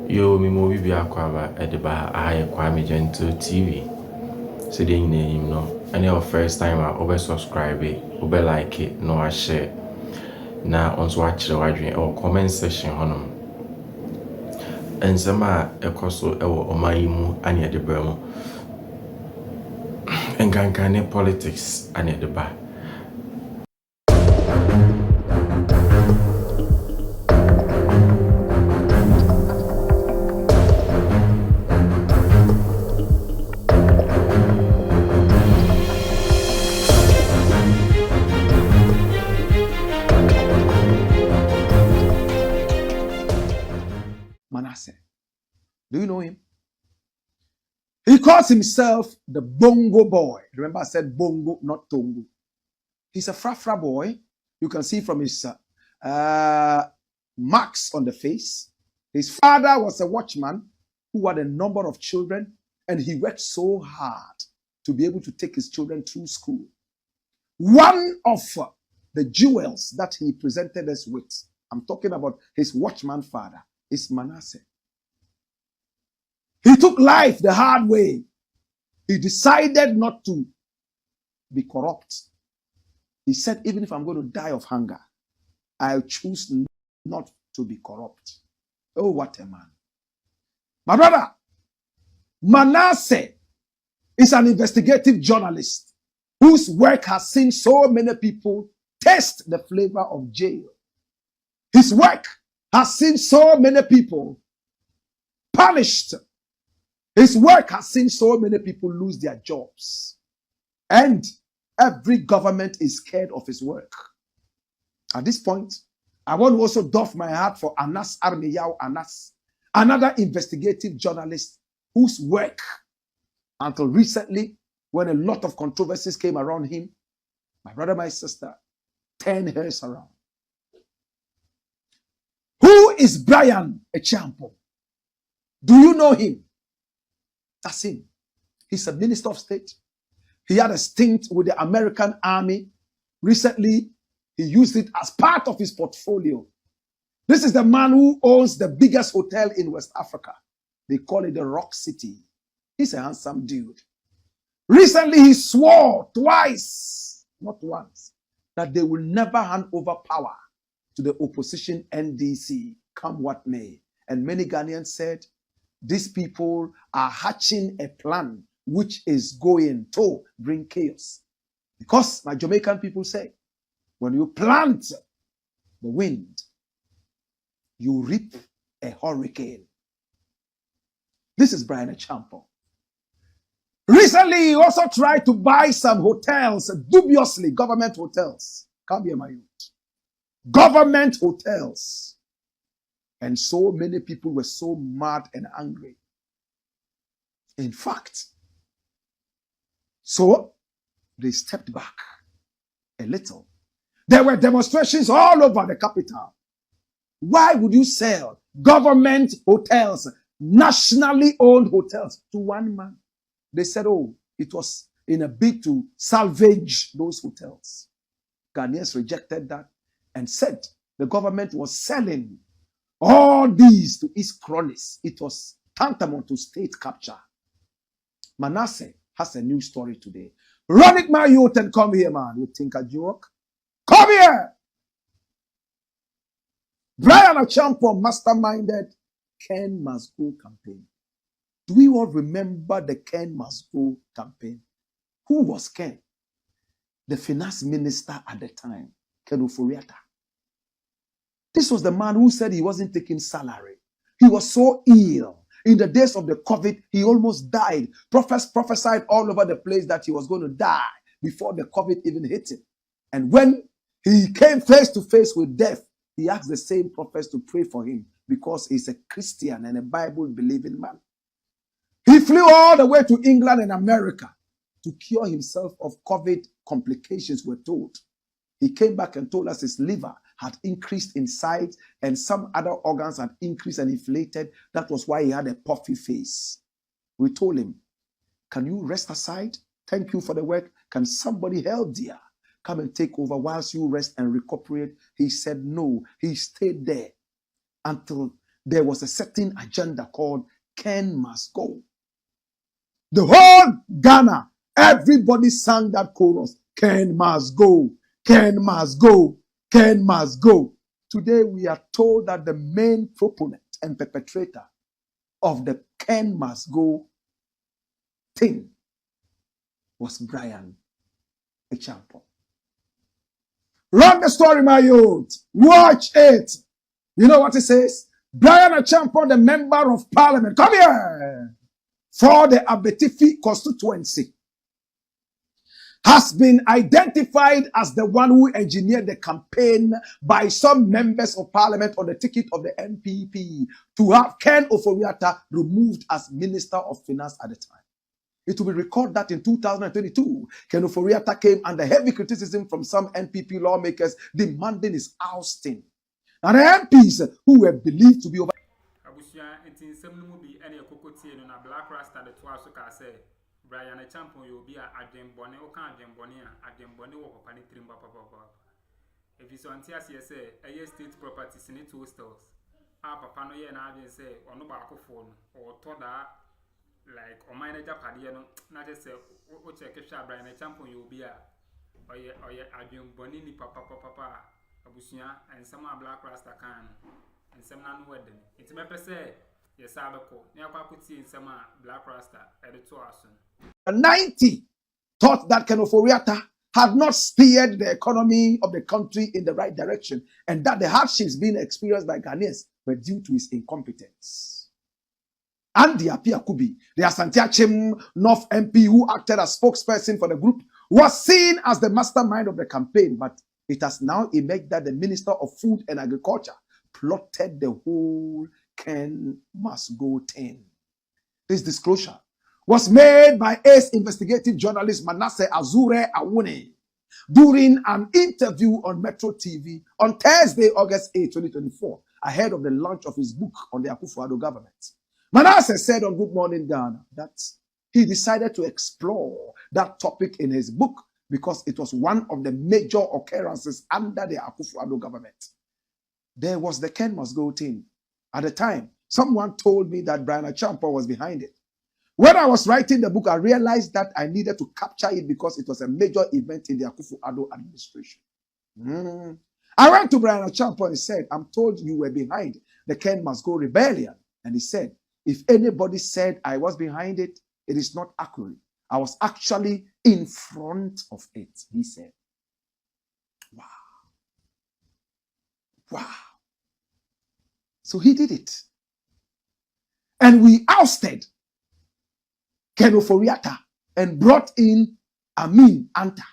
Yo, me movie be aquaba at the bar. I Kwame Gentle TV. So the name no. And your first time I over subscribe it, over like it, no I share. Now on watch the wide or comment section honum. And some are a coso or maimu and yet the Burmo. And Gankane politics and at the bar. Manasseh. Do you know him? He calls himself the Bongo boy. Remember I said Bongo, not Tongo. He's a frafra boy. You can see from his marks on the face. His father was a watchman who had a number of children, and he worked so hard to be able to take his children through school. One of the jewels that he presented us with, I'm talking about his watchman father, is Manasseh. He took life the hard way. He decided not to be corrupt. He said, even if I'm going to die of hunger, I'll choose not to be corrupt. Oh, what a man. My brother, Manasseh is an investigative journalist whose work has seen so many people taste the flavor of jail. His work has seen so many people punished. His work has seen so many people lose their jobs. And every government is scared of his work. At this point, I want to also doff my heart for Anas Armiyao Anas, another investigative journalist whose work, until recently, when a lot of controversies came around him, my brother, my sister, turned hers around. Who is Brian Echampo? Do you know him? That's him. He's a minister of state. He had a stint with the American Army. Recently, he used it as part of his portfolio. This is the man who owns the biggest hotel in West Africa. They call it the Rock City. He's a handsome dude. Recently, he swore twice, not once, that they will never hand over power to the opposition NDC, come what may. And many Ghanaians said, these people are hatching a plan which is going to bring chaos. Because my Jamaican people say, when you plant the wind, you reap a hurricane. This is Brian Echampo. Recently, he also tried to buy some hotels, dubiously, government hotels. Come here, my youth. Government hotels. And so many people were so mad and angry. In fact, so they stepped back a little. There were demonstrations all over the capital. Why would you sell government hotels, nationally owned hotels, to one man? They said, oh, it was in a bid to salvage those hotels. Ghanaians rejected that and said the government was selling all these to its cronies. It was tantamount to state capture. Manasseh has a new story today. Run it, my youth, and come here, man. You think a joke? Come here! Brian Echampo masterminded Ken Must Go campaign. Do we all remember the Ken Must Go campaign? Who was Ken? The finance minister at the time, Ken Oforiatta. This was the man who said he wasn't taking salary. He was so ill. In the days of the COVID, he almost died. Prophets prophesied all over the place that he was going to die before the COVID even hit him. And when he came face to face with death, he asked the same prophets to pray for him because he's a Christian and a Bible-believing man. He flew all the way to England and America to cure himself of COVID complications, we're told. He came back and told us his liver had increased in size and some other organs had increased and inflated. That was why he had a puffy face. We told him, can you rest aside? Thank you for the work. Can somebody help, dear? Come and take over whilst you rest and recuperate. He said no. He stayed there until there was a certain agenda called Ken Must Go. The whole Ghana, everybody sang that chorus, Ken must go, Ken must go, Ken must go. Today we are told that the main proponent and perpetrator of the Ken must go thing was Brian Echampo. Run the story, my youth. Watch it. You know what it says? Brian Echampo, the member of parliament, come here, for the Abetifi constituency, has been identified as the one who engineered the campaign by some members of parliament on the ticket of the NPP to have Ken Ofori-Atta removed as Minister of Finance at the time. It will be recorded that in 2022, Ken Ofori-Atta came under heavy criticism from some NPP lawmakers demanding his ousting. And the MPs who were believed to be over. Black Rasta the twaso ka say Brian Echampo you be a adembone o kan adembone wo papa ni trimba papa if you want to say a state properties in two stores papa no ye na adwen say ono ba akofo no or to that like o manager pade no na just say o check sha Brian Echampo you be a oye adembone ni papa abusia and some Black Rasta can and some na no wedding it me say yes, I will Black Rasta at the 90 thought that Ken Ofori-Atta had not steered the economy of the country in the right direction and that the hardships being experienced by Ghanaians were due to his incompetence. Andy Apiakubi, the Asante Achim North MP who acted as spokesperson for the group, was seen as the mastermind of the campaign, but it has now emerged that the Minister of Food and Agriculture plotted the whole Ken Must Go 10. This disclosure was made by ace investigative journalist Manasseh Azure Awune during an interview on Metro TV on Thursday, August 8, 2024, ahead of the launch of his book on the Akuffo Addo government. Manasseh said on Good Morning Ghana that he decided to explore that topic in his book because it was one of the major occurrences under the Akuffo Addo government. There was the Ken Must Go thing. At the time, someone told me that Brian Echampo was behind it. When I was writing the book, I realized that I needed to capture it because it was a major event in the Akuffo Addo administration. I went to Brian Echampo and said, I'm told you were behind the Ken Must Go rebellion. And he said, if anybody said I was behind it, it is not accurate. I was actually in front of it, he said. Wow. Wow. So he did it. And we ousted Ken Ofori-Atta and brought in Amin Anta.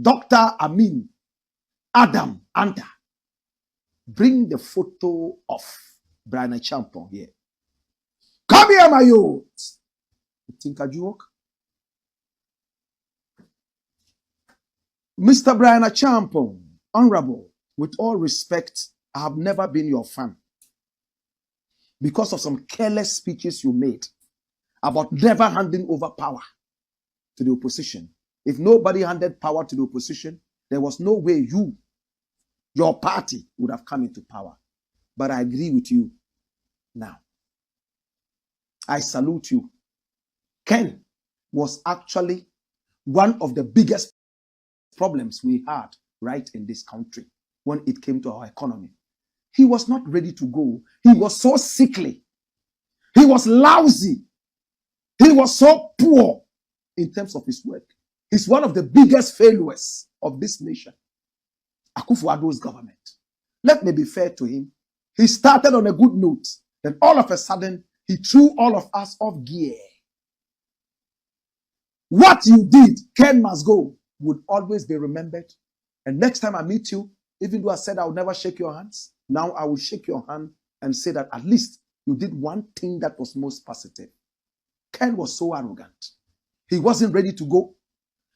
Dr. Amin Adam Anta. Bring the photo of Brian Echampo here. Come here, my youth. You think I joke? Mr. Brian Echampo, honorable, with all respect, I have never been your fan because of some careless speeches you made about never handing over power to the opposition. If nobody handed power to the opposition, there was no way your party would have come into power. But I agree with you now. I salute you. Ken was actually one of the biggest problems we had right in this country when it came to our economy. He was not ready to go. He was so sickly. He was lousy. He was so poor in terms of his work. He's one of the biggest failures of this nation. Akuffo Addo's government. Let me be fair to him. He started on a good note. Then all of a sudden, he threw all of us off gear. What you did, Ken Must Go, would always be remembered. And next time I meet you, even though I said I would never shake your hands, now I will shake your hand and say that at least you did one thing that was most positive. Ken was so arrogant. He wasn't ready to go.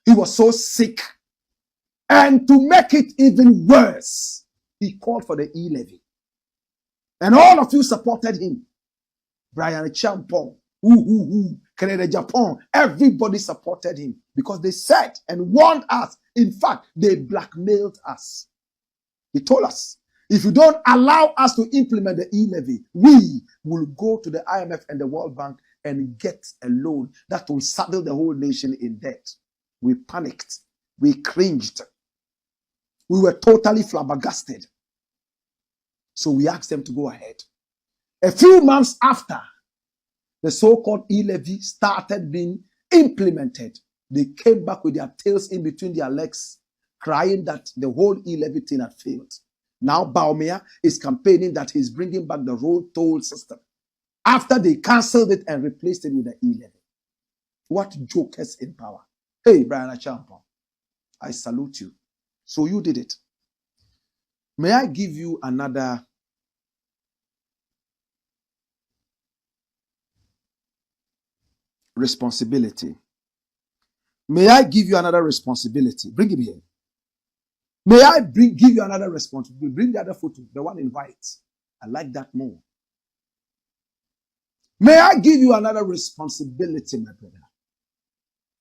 He was so sick. And to make it even worse, he called for the e-levy. And all of you supported him. Brian Echampo, Canada, Japan, everybody supported him because they said and warned us. In fact, they blackmailed us. He told us If you don't allow us to implement the e-levy, we will go to the IMF and the World Bank and get a loan that will saddle the whole nation in debt. We panicked. We cringed. We were totally flabbergasted. So we asked them to go ahead. A few months after the so-called e-levy started being implemented, they came back with their tails in between their legs, crying that the whole e-levy thing had failed. Now Bawumia is campaigning that he's bringing back the road toll system after they cancelled it and replaced it with the e-levy. What jokers in power. Hey, Brian Achampong, I salute you. So you did it. May I give you another responsibility? May I give you another responsibility? Bring him here. May I give you another responsibility? Bring the other photo, the one in white. I like that more. May I give you another responsibility, my brother?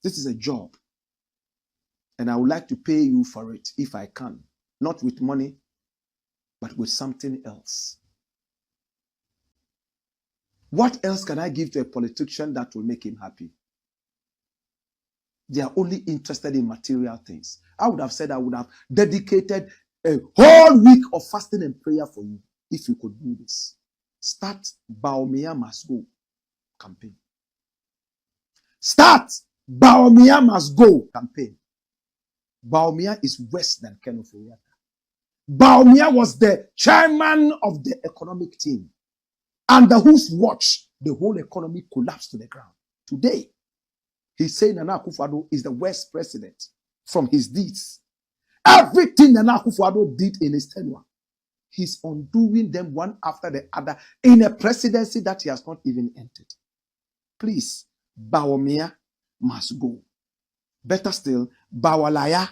This is a job. And I would like to pay you for it if I can. Not with money, but with something else. What else can I give to a politician that will make him happy? They are only interested in material things. I would have said I would have dedicated a whole week of fasting and prayer for you if you could do this. Start Bawumia Must Go campaign. Start Bawumia Must Go campaign. Bawumia is worse than Ken Ofori-Atta. Bawumia was the chairman of the economic team, under whose watch the whole economy collapsed to the ground. Today, he's saying Nana Akuffo Addo is the worst president from his deeds. Everything Nana Akuffo Addo did in his tenure, he's undoing them one after the other in a presidency that he has not even entered. Please, Bawumia must go. Better still, Bawalaya